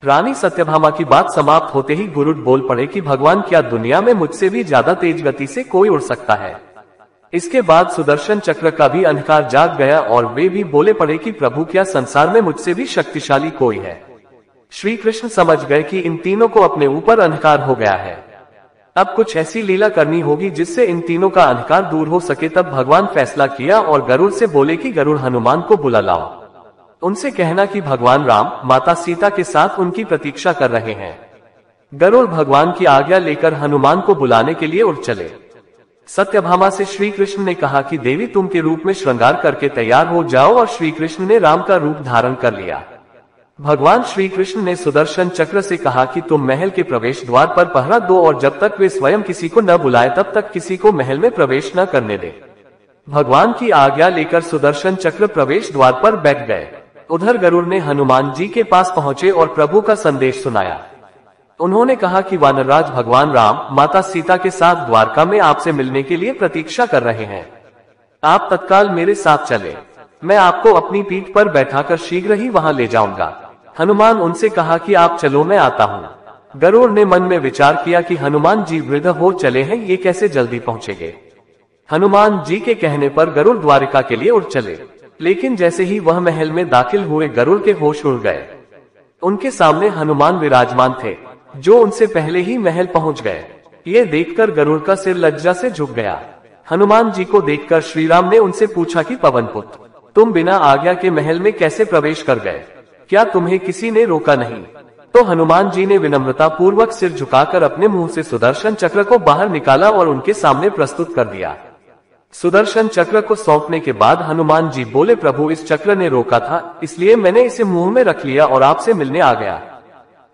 रानी सत्यभामा की बात समाप्त होते ही गरुड़ बोल पड़े कि भगवान, क्या दुनिया में मुझसे भी ज्यादा तेज गति से कोई उड़ सकता है। इसके बाद सुदर्शन चक्र का भी अंधकार जाग गया और वे भी बोले पड़े कि प्रभु, क्या संसार में मुझसे भी शक्तिशाली कोई है। श्री कृष्ण समझ गए कि इन तीनों को अपने ऊपर अंधकार हो गया है। अब कुछ ऐसी लीला करनी होगी जिससे इन तीनों का अंधकार दूर हो सके। तब भगवान फैसला किया और गरुड़ से बोले कि गरुड़, हनुमान को बुला लाओ। उनसे कहना कि भगवान राम माता सीता के साथ उनकी प्रतीक्षा कर रहे हैं। गरुड़ भगवान की आज्ञा लेकर हनुमान को बुलाने के लिए उड़ चले। सत्यभामा से श्री कृष्ण ने कहा कि देवी, तुम के रूप में श्रृंगार करके तैयार हो जाओ, और श्री कृष्ण ने राम का रूप धारण कर लिया। भगवान श्री कृष्ण ने सुदर्शन चक्र से कहा कि तुम महल के प्रवेश द्वार पर पहरा दो और जब तक वे स्वयं किसी को न बुलाए तब तक किसी को महल में प्रवेश न करने दे। भगवान की आज्ञा लेकर सुदर्शन चक्र प्रवेश द्वार पर बैठ गए। उधर गरुड़ ने हनुमान जी के पास पहुंचे और प्रभु का संदेश सुनाया। उन्होंने कहा कि वानरराज, भगवान राम माता सीता के साथ द्वारका में आपसे मिलने के लिए प्रतीक्षा कर रहे हैं। आप तत्काल मेरे साथ चले, मैं आपको अपनी पीठ पर बैठाकर शीघ्र ही वहां ले जाऊंगा। हनुमान उनसे कहा कि आप चलो, मैं आता हूँ। गरुड़ ने मन में विचार किया कि हनुमान जी वृद्ध हो चले हैं, ये कैसे जल्दी पहुंचेंगे। हनुमान जी के कहने पर गरुड़ द्वारिका के लिए उड़ चले, लेकिन जैसे ही वह महल में दाखिल हुए गरुड़ के होश उड़ गए। उनके सामने हनुमान विराजमान थे, जो उनसे पहले ही महल पहुंच गए। ये देखकर गरुड़ का सिर लज्जा से झुक गया। हनुमान जी को देखकर श्री राम ने उनसे पूछा कि पवन पुत्र, तुम बिना आज्ञा के महल में कैसे प्रवेश कर गए? क्या तुम्हें किसी ने रोका नहीं? तो हनुमान जी ने विनम्रता पूर्वक सिर झुकाकर अपने मुंह से सुदर्शन चक्र को बाहर निकाला और उनके सामने प्रस्तुत कर दिया। सुदर्शन चक्र को सौंपने के बाद हनुमान जी बोले, प्रभु, इस चक्र ने रोका था, इसलिए मैंने इसे मुंह में रख लिया और आपसे मिलने आ गया।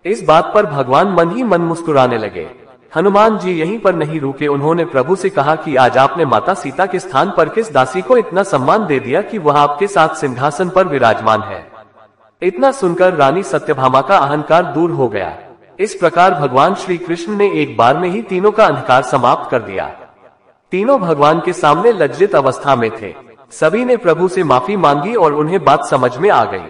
इस बात पर भगवान मन ही मन मुस्कुराने लगे। हनुमान जी यहीं पर नहीं रुके, उन्होंने प्रभु से कहा कि आज आपने माता सीता के स्थान पर किस दासी को इतना सम्मान दे दिया कि वह आपके साथ सिंहासन पर विराजमान है। इतना सुनकर रानी सत्यभामा का अहंकार दूर हो गया। इस प्रकार भगवान श्री कृष्ण ने एक बार में ही तीनों का अंधकार समाप्त कर दिया। तीनों भगवान के सामने लज्जित अवस्था में थे। सभी ने प्रभु से माफी मांगी और उन्हें बात समझ में आ गई।